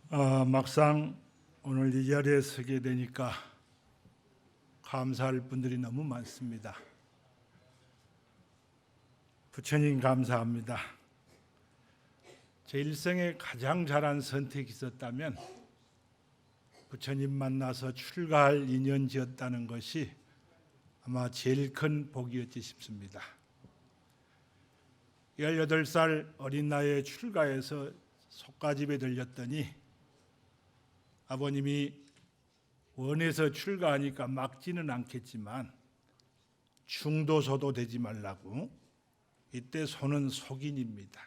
막상 오늘 이 자리에 서게 되니까 감사할 분들이 너무 많습니다. 부처님 감사합니다. 제 일생에 가장 잘한 선택이 있었다면 부처님 만나서 출가할 인연지었다는 것이 아마 제일 큰 복이었지 싶습니다. 18살 어린 나이에 출가해서 속가집에 들렸더니 아버님이 원해서 출가하니까 막지는 않겠지만 중도소도 되지 말라고, 이때 소는 속인입니다.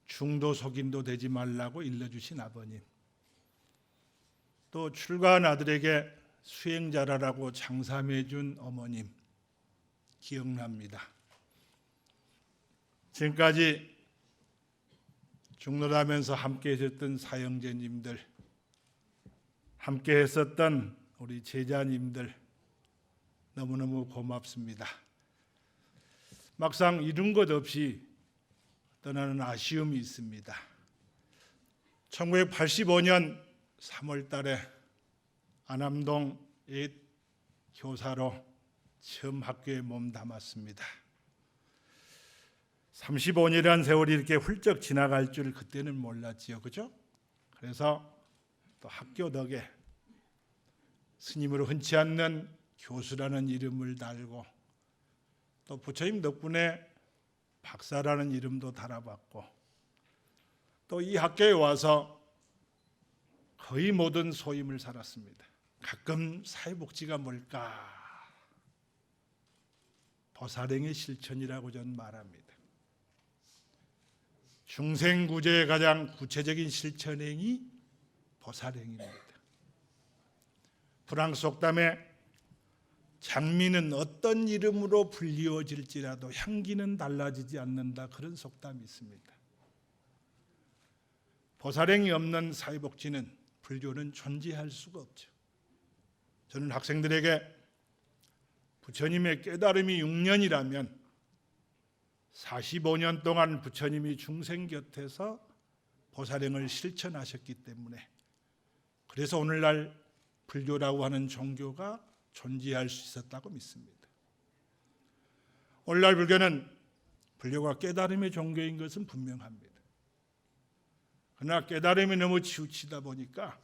중도 속인도 되지 말라고 일러주신 아버님, 또 출가한 아들에게 수행자라라고 장삼해준 어머님 기억납니다. 지금까지 중노하면서 함께 하셨던 사형제님들, 함께 했었던 우리 제자님들 너무너무 고맙습니다. 막상 이룬 것 없이 떠나는 아쉬움이 있습니다. 1985년 3월 달에 안암동 옛 교사로 처음 학교에 몸 담았습니다. 35년이라는 세월이 이렇게 훌쩍 지나갈 줄 그때는 몰랐지요. 그죠? 그래서 또 학교 덕에 스님으로 흔치 않는 교수라는 이름을 달고, 또 부처님 덕분에 박사라는 이름도 달아봤고, 또 이 학교에 와서 거의 모든 소임을 살았습니다. 가끔 사회복지가 뭘까? 보살행의 실천이라고 저는 말합니다. 중생구제의 가장 구체적인 실천행이 보살행입니다. 프랑스 속담에 장미는 어떤 이름으로 불리워질지라도 향기는 달라지지 않는다, 그런 속담이 있습니다. 보살행이 없는 사회복지는, 불교는 존재할 수가 없죠. 저는 학생들에게 부처님의 깨달음이 6년이라면 45년 동안 부처님이 중생 곁에서 보살행을 실천하셨기 때문에, 그래서 오늘날 불교라고 하는 종교가 존재할 수 있었다고 믿습니다. 오늘날 불교는 불교가 깨달음의 종교인 것은 분명합니다. 그러나 깨달음이 너무 치우치다 보니까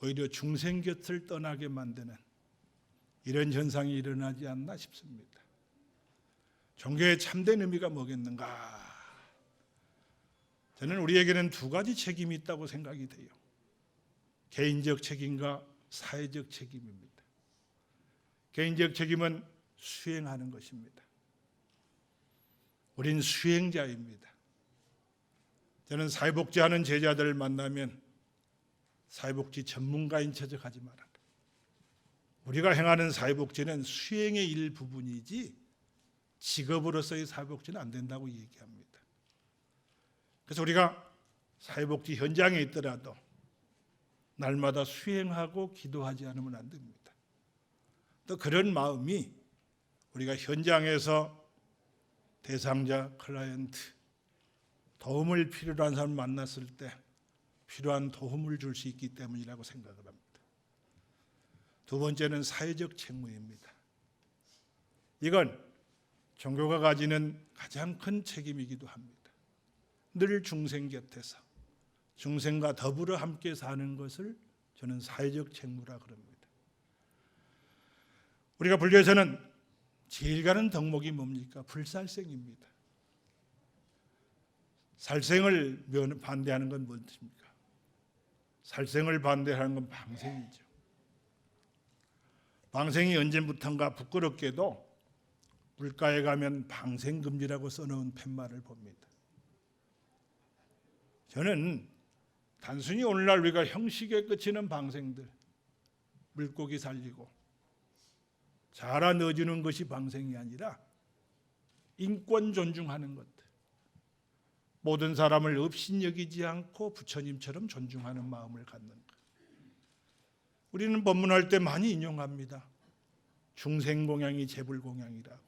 오히려 중생 곁을 떠나게 만드는 이런 현상이 일어나지 않나 싶습니다. 종교의 참된 의미가 뭐겠는가? 저는 우리에게는 두 가지 책임이 있다고 생각이 돼요. 개인적 책임과 사회적 책임입니다. 개인적 책임은 수행하는 것입니다. 우린 수행자입니다. 저는 사회복지하는 제자들을 만나면 사회복지 전문가인 척 하지 말아라. 우리가 행하는 사회복지는 수행의 일부분이지 직업으로서의 사회복지는 안 된다고 얘기합니다. 그래서 우리가 사회복지 현장에 있더라도 날마다 수행하고 기도하지 않으면 안 됩니다. 또 그런 마음이 우리가 현장에서 대상자, 클라이언트, 도움을 필요로 한 사람을 만났을 때 필요한 도움을 줄 수 있기 때문이라고 생각을 합니다. 두 번째는 사회적 책무입니다. 이건 종교가 가지는 가장 큰 책임이기도 합니다. 늘 중생 곁에서 중생과 더불어 함께 사는 것을 저는 사회적 책무라 그럽니다. 우리가 불교에서는 제일 가는 덕목이 뭡니까? 불살생입니다. 살생을 반대하는 건 무엇입니까? 살생을 반대하는 건 방생이죠. 방생이 언제부턴가 부끄럽게도 물가에 가면 방생금지라고 써놓은 팻말을 봅니다. 저는 단순히 오늘날 우리가 형식에 그치는 방생들, 물고기 살리고 자라 넣어주는 것이 방생이 아니라 인권 존중하는 것들, 모든 사람을 업신여기지 않고 부처님처럼 존중하는 마음을 갖는 것. 우리는 법문할 때 많이 인용합니다. 중생공양이 재불공양이라고.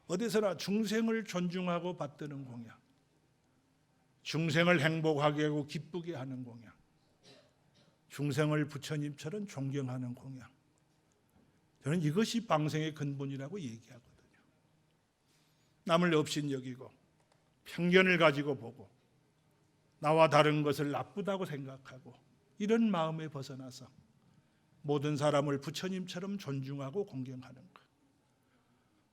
어디서나 중생을 존중하고 받드는 공양, 중생을 행복하게 하고 기쁘게 하는 공양, 중생을 부처님처럼 존경하는 공양. 저는 이것이 방생의 근본이라고 얘기하거든요. 남을 업신여기고 편견을 가지고 보고 나와 다른 것을 나쁘다고 생각하고 이런 마음에 벗어나서 모든 사람을 부처님처럼 존중하고 공경하는 것.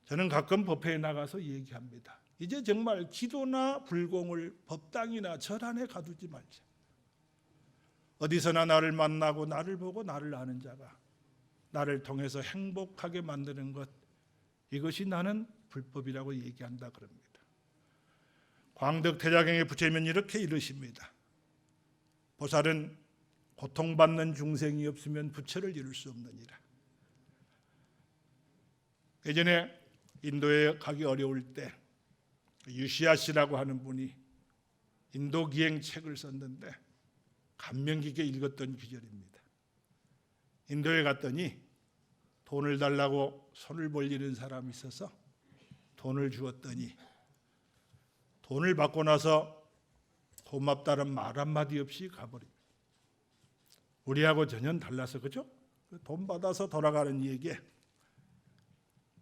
저는 가끔 법회에 나가서 얘기합니다. 이제 정말 기도나 불공을 법당이나 절 안에 가두지 말자. 어디서나 나를 만나고 나를 보고 나를 아는 자가 나를 통해서 행복하게 만드는 것, 이것이 나는 불법이라고 얘기한다 그럽니다. 광덕대자경에 부처님은 이렇게 이르십니다. 보살은 고통받는 중생이 없으면 부처를 이룰 수 없느니라. 예전에 인도에 가기 어려울 때 유시아 씨라고 하는 분이 인도 기행 책을 썼는데 감명 깊게 읽었던 구절입니다. 인도에 갔더니 돈을 달라고 손을 벌리는 사람이 있어서 돈을 주었더니 돈을 받고 나서 고맙다는 말 한마디 없이 가버립니다. 우리하고 전혀 달라서, 그죠? 돈 받아서 돌아가는 얘기에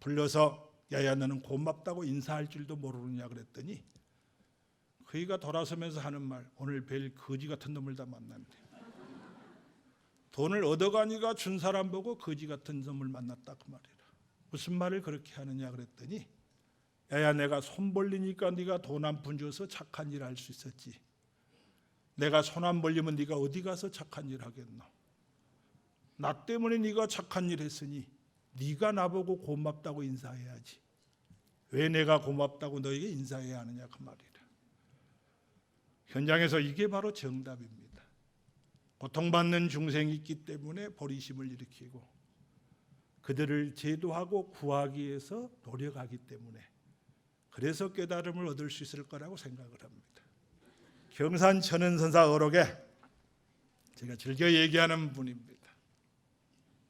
불러서 야야 너는 고맙다고 인사할 줄도 모르느냐 그랬더니 그이가 돌아서면서 하는 말, 오늘 뵐 거지 같은 놈을 다 만났네. 돈을 얻어가니까 준 사람 보고 거지 같은 놈을 만났다 그 말이라. 무슨 말을 그렇게 하느냐 그랬더니 야야 내가 손 벌리니까 네가 돈 한 푼 줘서 착한 일 할 수 있었지. 내가 손 안 벌리면 네가 어디 가서 착한 일 하겠노. 나 때문에 네가 착한 일 했으니 네가 나보고 고맙다고 인사해야지. 왜 내가 고맙다고 너에게 인사해야 하느냐 그 말이라. 현장에서 이게 바로 정답입니다. 고통받는 중생이 있기 때문에 보리심을 일으키고 그들을 제도하고 구하기 위해서 노력하기 때문에 그래서 깨달음을 얻을 수 있을 거라고 생각을 합니다. 경산 천은선사 어록에 제가 즐겨 얘기하는 분입니다.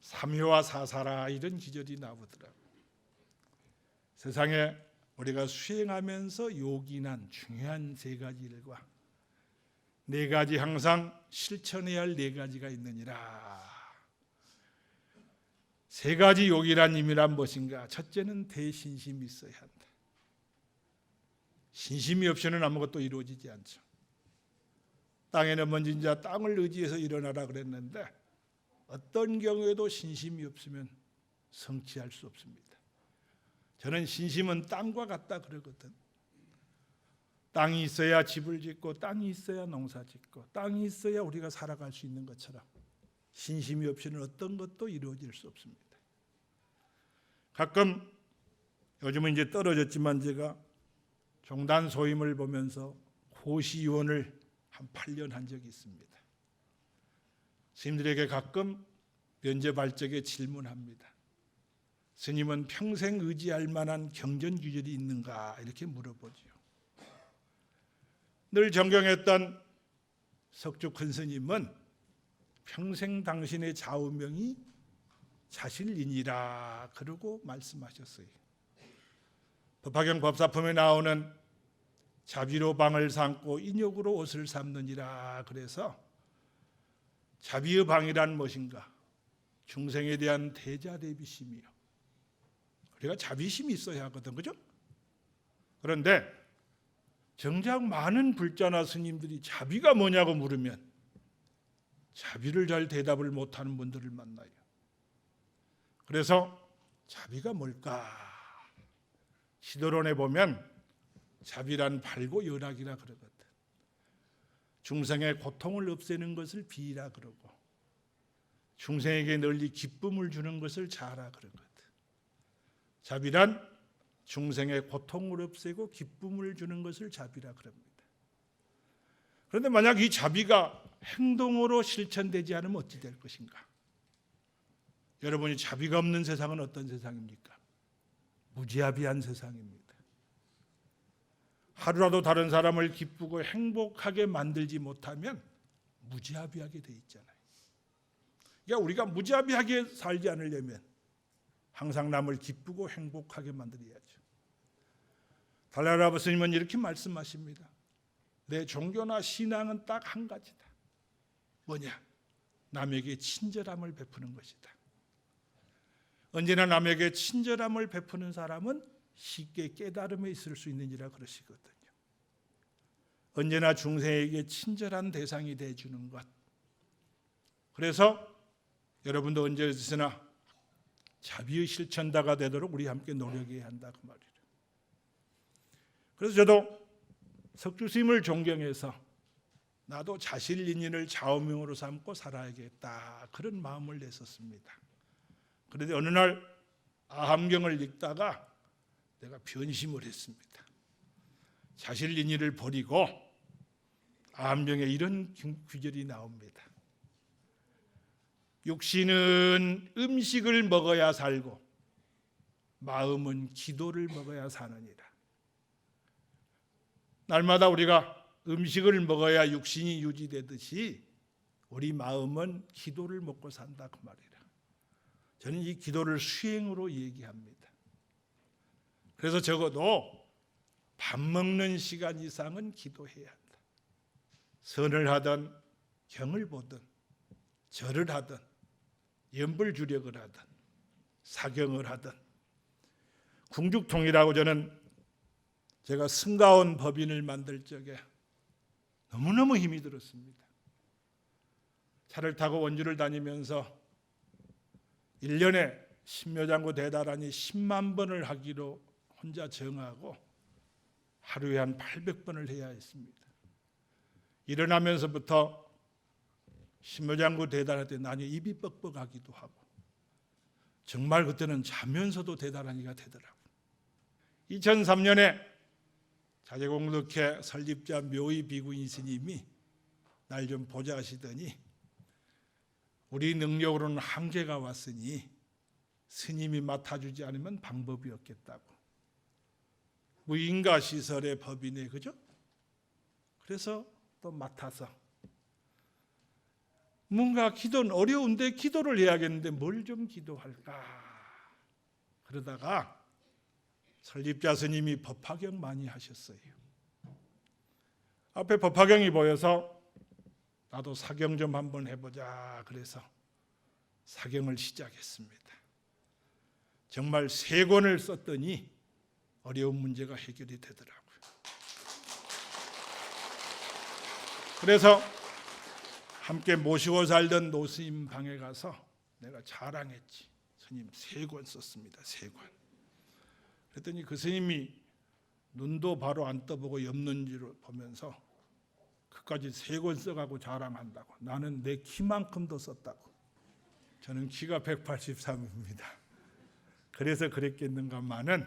삼효와 사사라 이런 기절이 나오더라고요. 세상에 우리가 수행하면서 요긴한 중요한 세 가지 일과 네 가지 항상 실천해야 할 네 가지가 있느니라. 세 가지 요긴한 힘이란 무엇인가? 첫째는 대신심이 있어야 한다. 신심이 없이는 아무것도 이루어지지 않죠. 땅에는 먼저 자 땅을 의지해서 일어나라 그랬는데 어떤 경우에도 신심이 없으면 성취할 수 없습니다. 저는 신심은 땅과 같다 그러거든. 땅이 있어야 집을 짓고 땅이 있어야 농사 짓고 땅이 있어야 우리가 살아갈 수 있는 것처럼 신심이 없이는 어떤 것도 이루어질 수 없습니다. 가끔 요즘은 이제 떨어졌지만 제가 종단 소임을 보면서 고시위원을 한 8년 한 적이 있습니다. 스님들에게 가끔 면접할 적에 질문합니다. 스님은 평생 의지할 만한 경전규절이 있는가 이렇게 물어보죠. 늘 존경했던 석주 큰 스님은 평생 당신의 좌우명이 자실이니라 그러고 말씀하셨어요. 법화경 법사품에 나오는 자비로 방을 삼고 인욕으로 옷을 삼느니라 그래서 자비의 방이란 무엇인가? 중생에 대한 대자대비심이요. 우리가 자비심이 있어야 하거든, 그죠? 그런데 정작 많은 불자나 스님들이 자비가 뭐냐고 물으면 자비를 잘 대답을 못하는 분들을 만나요. 그래서 자비가 뭘까? 시도론에 보면 자비란 발고 열악이라 그러거든. 중생의 고통을 없애는 것을 비라 그러고 중생에게 널리 기쁨을 주는 것을 자라 그러거든. 자비란 중생의 고통을 없애고 기쁨을 주는 것을 자비라 그럽니다. 그런데 만약 이 자비가 행동으로 실천되지 않으면 어찌 될 것인가? 여러분이 자비가 없는 세상은 어떤 세상입니까? 무자비한 세상입니다. 하루라도 다른 사람을 기쁘고 행복하게 만들지 못하면 무자비하게 돼 있잖아요. 그러니까 우리가 무자비하게 살지 않으려면 항상 남을 기쁘고 행복하게 만들어야죠. 달라라 스님은 이렇게 말씀하십니다. 내 종교나 신앙은 딱 한 가지다. 뭐냐? 남에게 친절함을 베푸는 것이다. 언제나 남에게 친절함을 베푸는 사람은 쉽게 깨달음에 있을 수 있느니라 그러시거든요. 언제나 중생에게 친절한 대상이 되어주는 것. 그래서 여러분도 언제나 자비의 실천자가 되도록 우리 함께 노력해야 한다 그 말이에요. 그래서 저도 석주스님을 존경해서 나도 자실인인을 좌우명으로 삼고 살아야겠다 그런 마음을 냈었습니다. 그런데 어느 날 아함경을 읽다가 내가 변심을 했습니다. 자실인인을 버리고 아함경에 이런 구절이 나옵니다. 육신은 음식을 먹어야 살고 마음은 기도를 먹어야 사느니라. 날마다 우리가 음식을 먹어야 육신이 유지되듯이 우리 마음은 기도를 먹고 산다 그 말이라. 저는 이 기도를 수행으로 얘기합니다. 그래서 적어도 밥 먹는 시간 이상은 기도해야 한다. 선을 하든 경을 보든 절을 하든 염불주력을 하든 사경을 하든 궁죽통이라고 저는 제가 승가원 법인을 만들 적에 너무너무 힘이 들었습니다. 차를 타고 원주를 다니면서 1년에 신묘장구 대다라니 10만 번을 하기로 혼자 정하고 하루에 한 800번을 해야 했습니다. 일어나면서부터 신묘장구 대단할 때 나는 입이 뻑뻑하기도 하고 정말 그때는 자면서도 대단하니가 되더라고요. 2003년에 자제공덕회 설립자 묘의 비구인 스님이 날 좀 보자 하시더니 우리 능력으로는 한계가 왔으니 스님이 맡아주지 않으면 방법이 없겠다고. 무인가 시설의 법인에 그죠? 그래서 또 맡아서 뭔가 기도는 어려운데 기도를 해야겠는데 뭘 좀 기도할까 그러다가 설립자 스님이 법화경 많이 하셨어요. 앞에 법화경이 보여서 나도 사경 좀 한번 해보자 그래서 사경을 시작했습니다. 정말 3권을 썼더니 어려운 문제가 해결이 되더라고요. 그래서 함께 모시고 살던 노스님 방에 가서 내가 자랑했지. 스님 3권 썼습니다. 3권. 그랬더니 그 스님이 눈도 바로 안 떠보고 옆눈으로 보면서 그까지 3권 써가고 자랑한다고. 나는 내 키만큼도 썼다고. 저는 키가 183입니다. 그래서 그랬겠는가마는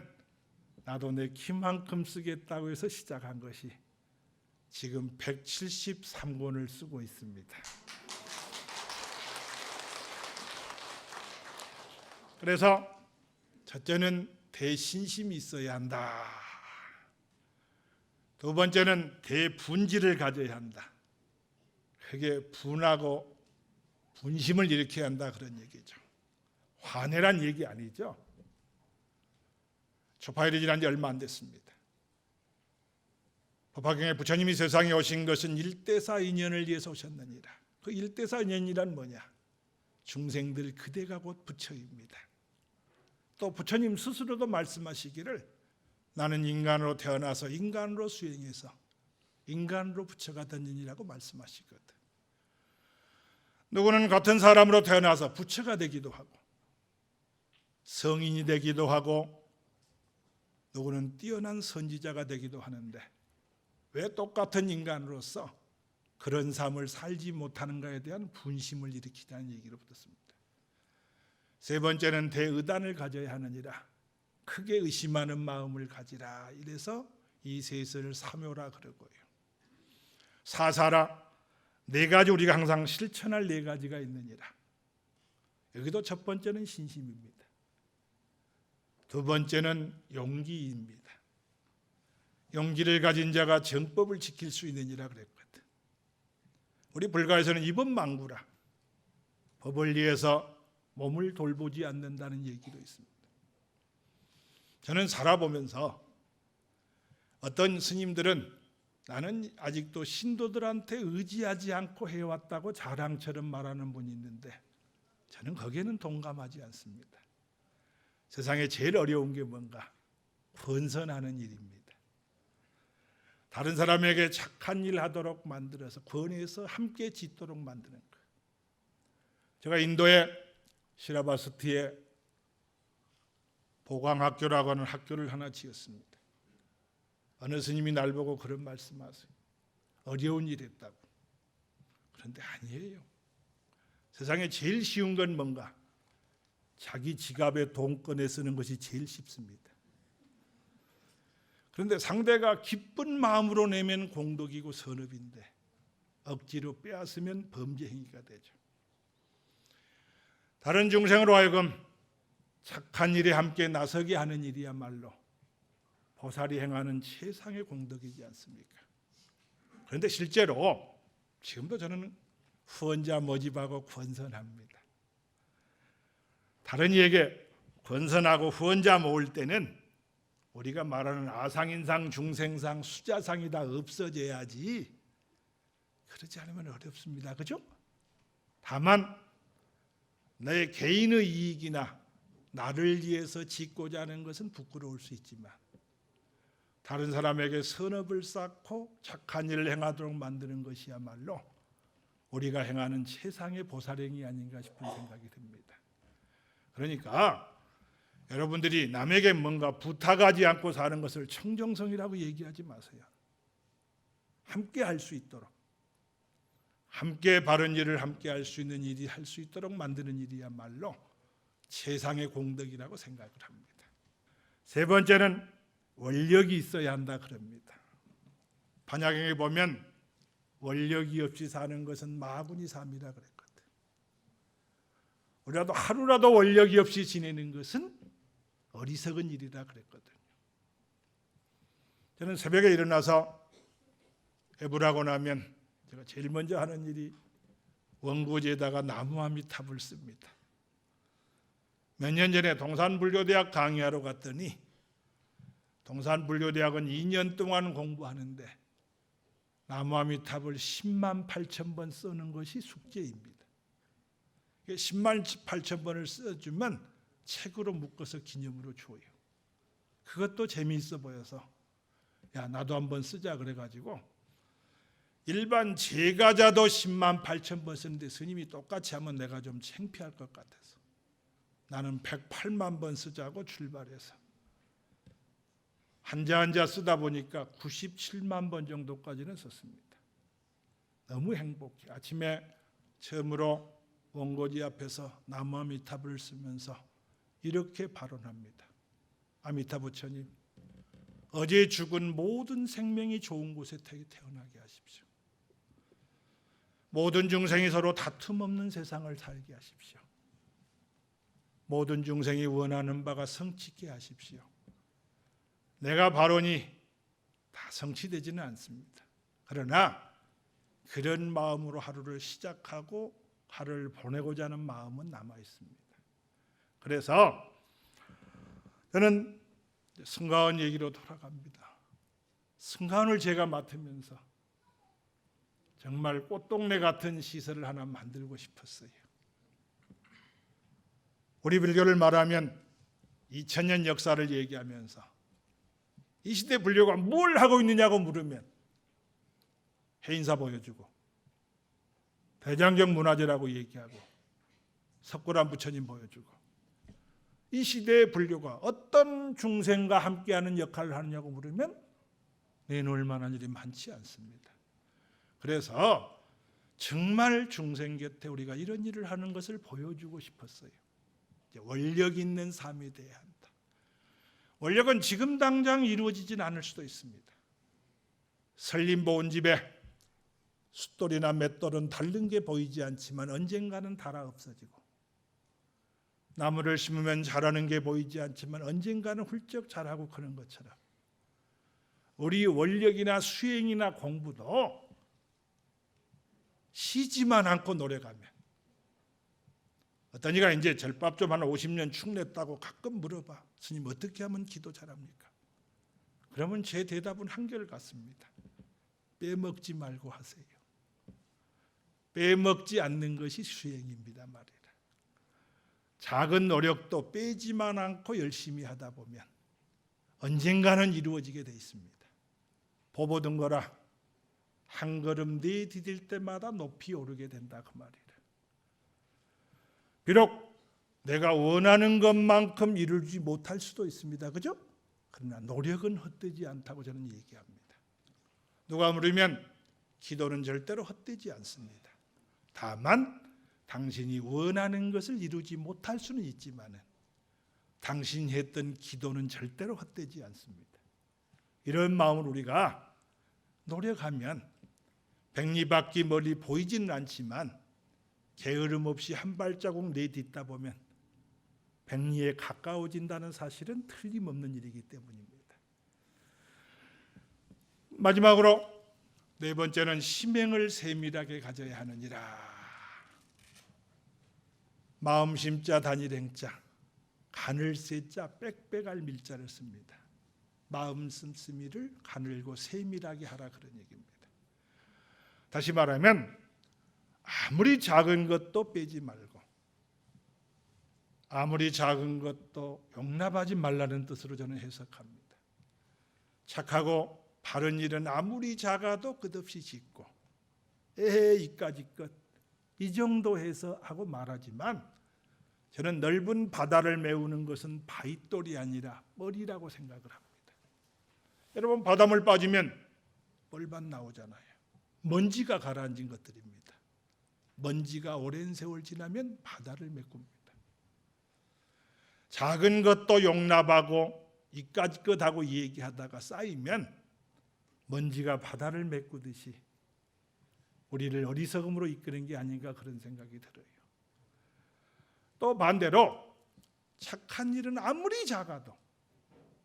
나도 내 키만큼 쓰겠다고 해서 시작한 것이 지금 173권을 쓰고 있습니다. 그래서 첫째는 대신심이 있어야 한다. 두 번째는 대분지를 가져야 한다. 그게 분하고 분심을 일으켜야 한다 그런 얘기죠. 화내란 얘기 아니죠. 초파일이 지난 지 얼마 안 됐습니다. 법화경에 부처님이 세상에 오신 것은 일대사 인연을 위해서 오셨느니라. 그 일대사 인연이란 뭐냐? 중생들 그대가 곧 부처입니다. 또 부처님 스스로도 말씀하시기를 나는 인간으로 태어나서 인간으로 수행해서 인간으로 부처가 던지니라고 말씀하시거든. 누구는 같은 사람으로 태어나서 부처가 되기도 하고 성인이 되기도 하고 누구는 뛰어난 선지자가 되기도 하는데 왜 똑같은 인간으로서 그런 삶을 살지 못하는가에 대한 분심을 일으키자는 얘기로 붙었습니다. 세 번째는 대의단을 가져야 하느니라. 크게 의심하는 마음을 가지라. 이래서 이 셋을 사묘라 그러고요. 사사라. 4가지 우리가 항상 실천할 4가지가 있느니라. 여기도 첫 번째는 신심입니다. 두 번째는 용기입니다. 용기를 가진 자가 정법을 지킬 수 있느니라 그랬거든. 우리 불가에서는 이법망구라. 법을 위해서 몸을 돌보지 않는다는 얘기도 있습니다. 저는 살아보면서 어떤 스님들은 나는 아직도 신도들한테 의지하지 않고 해왔다고 자랑처럼 말하는 분이 있는데 저는 거기에는 동감하지 않습니다. 세상에 제일 어려운 게 뭔가? 권선하는 일입니다. 다른 사람에게 착한 일 하도록 만들어서 권해서 함께 짓도록 만드는 것. 제가 인도의 시라바스티에 보강학교라고 하는 학교를 하나 지었습니다. 어느 스님이 날 보고 그런 말씀하세요. 어려운 일 했다고. 그런데 아니에요. 세상에 제일 쉬운 건 뭔가? 자기 지갑에 돈 꺼내 쓰는 것이 제일 쉽습니다. 그런데 상대가 기쁜 마음으로 내면 공덕이고 선업인데 억지로 빼앗으면 범죄 행위가 되죠. 다른 중생으로 하여금 착한 일에 함께 나서게 하는 일이야말로 보살이 행하는 최상의 공덕이지 않습니까? 그런데 실제로 지금도 저는 후원자 모집하고 권선합니다. 다른 이에게 권선하고 후원자 모을 때는 우리가 말하는 아상인상, 중생상, 수자상이 다 없어져야지. 그렇지 않으면 어렵습니다. 그죠? 다만 내 개인의 이익이나 나를 위해서 짓고자 하는 것은 부끄러울 수 있지만 다른 사람에게 선업을 쌓고 착한 일을 행하도록 만드는 것이야말로 우리가 행하는 최상의 보살행위 아닌가 싶은 생각이 듭니다. 그러니까 여러분들이 남에게 뭔가 부탁하지 않고 사는 것을 청정성이라고 얘기하지 마세요. 함께 할 수 있도록, 함께 바른 일을 함께 할 수 있는 일이 할 수 있도록 만드는 일이야말로 최상의 공덕이라고 생각을 합니다. 세 번째는 원력이 있어야 한다 그럽니다. 반야경에 보면 원력이 없이 사는 것은 마구니 삶이라 그랬거든. 우리라도 하루라도 원력이 없이 지내는 것은 어리석은 일이라 그랬거든요. 저는 새벽에 일어나서 해부라고 나면 제가 제일 먼저 하는 일이 원고지에다가 나무아미탑을 씁니다. 몇 년 전에 동산불교대학 강의하러 갔더니 동산불교대학은 2년 동안 공부하는데 나무아미탑을 10만 8천 번 쓰는 것이 숙제입니다. 10만 8천 번을 써주면 책으로 묶어서 기념으로 줘요. 그것도 재미있어 보여서 야 나도 한번 쓰자 그래가지고 일반 제가자도 10만 8천 번 쓰는데 스님이 똑같이 하면 내가 좀 창피할 것 같아서 나는 108만 번 쓰자고 출발해서 한자 쓰다 보니까 97만 번 정도까지는 썼습니다. 너무 행복해. 아침에 처음으로 원고지 앞에서 나무아미탑을 쓰면서 이렇게 발언합니다. 아미타 부처님, 어제 죽은 모든 생명이 좋은 곳에 태어나게 하십시오. 모든 중생이 서로 다툼 없는 세상을 살게 하십시오. 모든 중생이 원하는 바가 성취게 하십시오. 내가 발언이 다 성취되지는 않습니다. 그러나 그런 마음으로 하루를 시작하고 하루를 보내고자 하는 마음은 남아 있습니다. 그래서 저는 승가원 얘기로 돌아갑니다. 승가원을 제가 맡으면서 정말 꽃동네 같은 시설을 하나 만들고 싶었어요. 우리 불교를 말하면 2000년 역사를 얘기하면서 이 시대 불교가 뭘 하고 있느냐고 물으면 해인사 보여주고 대장경 문화재라고 얘기하고 석굴암 부처님 보여주고 이 시대의 불교가 어떤 중생과 함께하는 역할을 하느냐고 물으면 내놓을 만한 일이 많지 않습니다. 그래서 정말 중생 곁에 우리가 이런 일을 하는 것을 보여주고 싶었어요. 원력 있는 삶이 돼야 한다. 원력은 지금 당장 이루어지진 않을 수도 있습니다. 설림보온 집에 숫돌이나 맷돌은 닳는 게 보이지 않지만 언젠가는 닳아 없어지고 나무를 심으면 자라는 게 보이지 않지만 언젠가는 훌쩍 자라고 크는 것처럼 우리 원력이나 수행이나 공부도 쉬지만 않고 노력하면 어떤 이가 이제 절밥 좀 한 50년 축 냈다고 가끔 물어봐. 스님 어떻게 하면 기도 잘합니까? 그러면 제 대답은 한결같습니다. 빼먹지 말고 하세요. 빼먹지 않는 것이 수행입니다 말이라. 작은 노력도 빼지만 않고 열심히 하다 보면 언젠가는 이루어지게 돼 있습니다. 보보던 거라 한 걸음 네 디딜 때마다 높이 오르게 된다 그 말이라. 비록 내가 원하는 것만큼 이루지 못할 수도 있습니다. 그죠? 그러나 노력은 헛되지 않다고 저는 얘기합니다. 누가 물으면 기도는 절대로 헛되지 않습니다. 다만 당신이 원하는 것을 이루지 못할 수는 있지만 당신이 했던 기도는 절대로 헛되지 않습니다. 이런 마음으로 우리가 노력하면 백리바퀴 멀리 보이지는 않지만 게으름 없이 한 발자국 내딛다 보면 백리에 가까워진다는 사실은 틀림없는 일이기 때문입니다. 마지막으로 네 번째는 심행을 세밀하게 가져야 하느니라. 마음 심자 단일 행자 가늘 세자 빽빽할 밀자를 씁니다. 마음 씀씀이를 가늘고 세밀하게 하라 그런 얘기입니다. 다시 말하면 아무리 작은 것도 빼지 말고 아무리 작은 것도 용납하지 말라는 뜻으로 저는 해석합니다. 착하고 바른 일은 아무리 작아도 끝없이 짓고 에헤 이까지 것 이 정도 해서 하고 말하지만 저는 넓은 바다를 메우는 것은 바윗돌이 아니라 뻘이라고 생각을 합니다. 여러분 바닷물 빠지면 뻘만 나오잖아요. 먼지가 가라앉은 것들입니다. 먼지가 오랜 세월 지나면 바다를 메꿉니다. 작은 것도 용납하고 이까지 것 하고 얘기하다가 쌓이면 먼지가 바다를 메꾸듯이 우리를 어리석음으로 이끄는 게 아닌가 그런 생각이 들어요. 또 반대로 착한 일은 아무리 작아도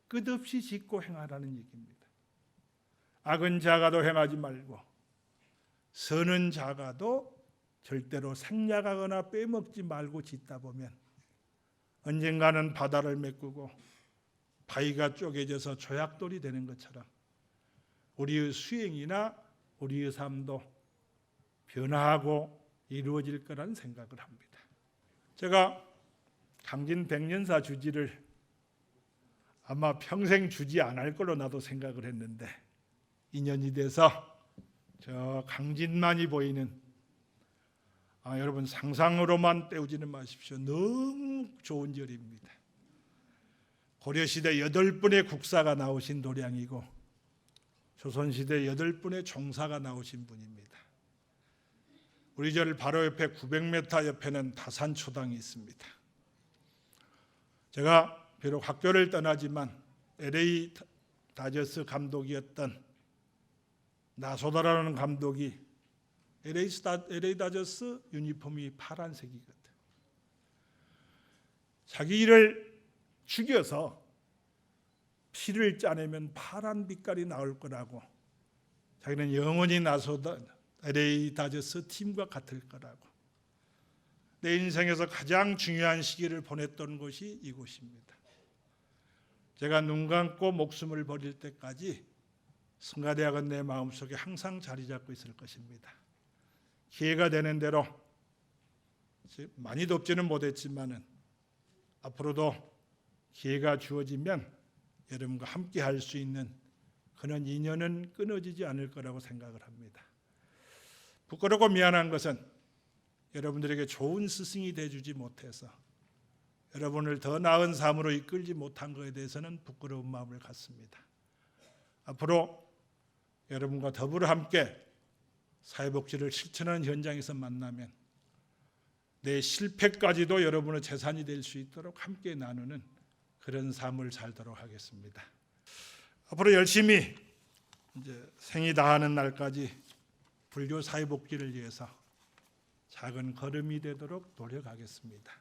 끝없이 짓고 행하라는 얘기입니다. 악은 작아도 행하지 말고 선은 작아도 절대로 생략하거나 빼먹지 말고 짓다 보면 언젠가는 바다를 메꾸고 바위가 쪼개져서 조약돌이 되는 것처럼 우리의 수행이나 우리의 삶도 변화하고 이루어질 거라는 생각을 합니다. 제가 강진 백년사 주지를 아마 평생 주지 않을 걸로 나도 생각을 했는데 인연이 돼서 저 강진만이 보이는 여러분 상상으로만 때우지는 마십시오. 너무 좋은 절입니다. 고려시대 8분의 국사가 나오신 도량이고 조선시대 8분의 종사가 나오신 분입니다. 우리 절 바로 옆에 900m 옆에는 다산초당이 있습니다. 제가 비록 학교를 떠나지만 LA 다저스 감독이었던 나소다라는 감독이 LA 다저스 유니폼이 파란색이거든. 자기 일을 죽여서 피를 짜내면 파란 빛깔이 나올 거라고 자기는 영원히 나소다 LA 다저스 팀과 같을 거라고 내 인생에서 가장 중요한 시기를 보냈던 곳이 이곳입니다. 제가 눈 감고 목숨을 버릴 때까지 성가대학은 내 마음속에 항상 자리 잡고 있을 것입니다. 기회가 되는 대로 많이 돕지는 못했지만은 앞으로도 기회가 주어지면 여러분과 함께 할 수 있는 그런 인연은 끊어지지 않을 거라고 생각을 합니다. 부끄럽고 미안한 것은 여러분들에게 좋은 스승이 되어주지 못해서 여러분을 더 나은 삶으로 이끌지 못한 것에 대해서는 부끄러운 마음을 갖습니다. 앞으로 여러분과 더불어 함께 사회복지를 실천하는 현장에서 만나면 내 실패까지도 여러분의 재산이 될 수 있도록 함께 나누는 그런 삶을 살도록 하겠습니다. 앞으로 열심히 이제 생이 다하는 날까지 불교 사회복지를 위해서 작은 걸음이 되도록 노력하겠습니다.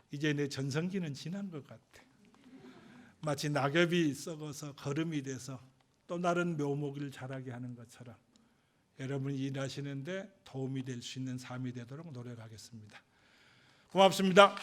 이제 내 전성기는 지난 것 같아. 마치 낙엽이 썩어서 걸음이 돼서 또 다른 묘목을 자라게 하는 것처럼 여러분이 일하시는데 도움이 될 수 있는 삶이 되도록 노력하겠습니다. 고맙습니다.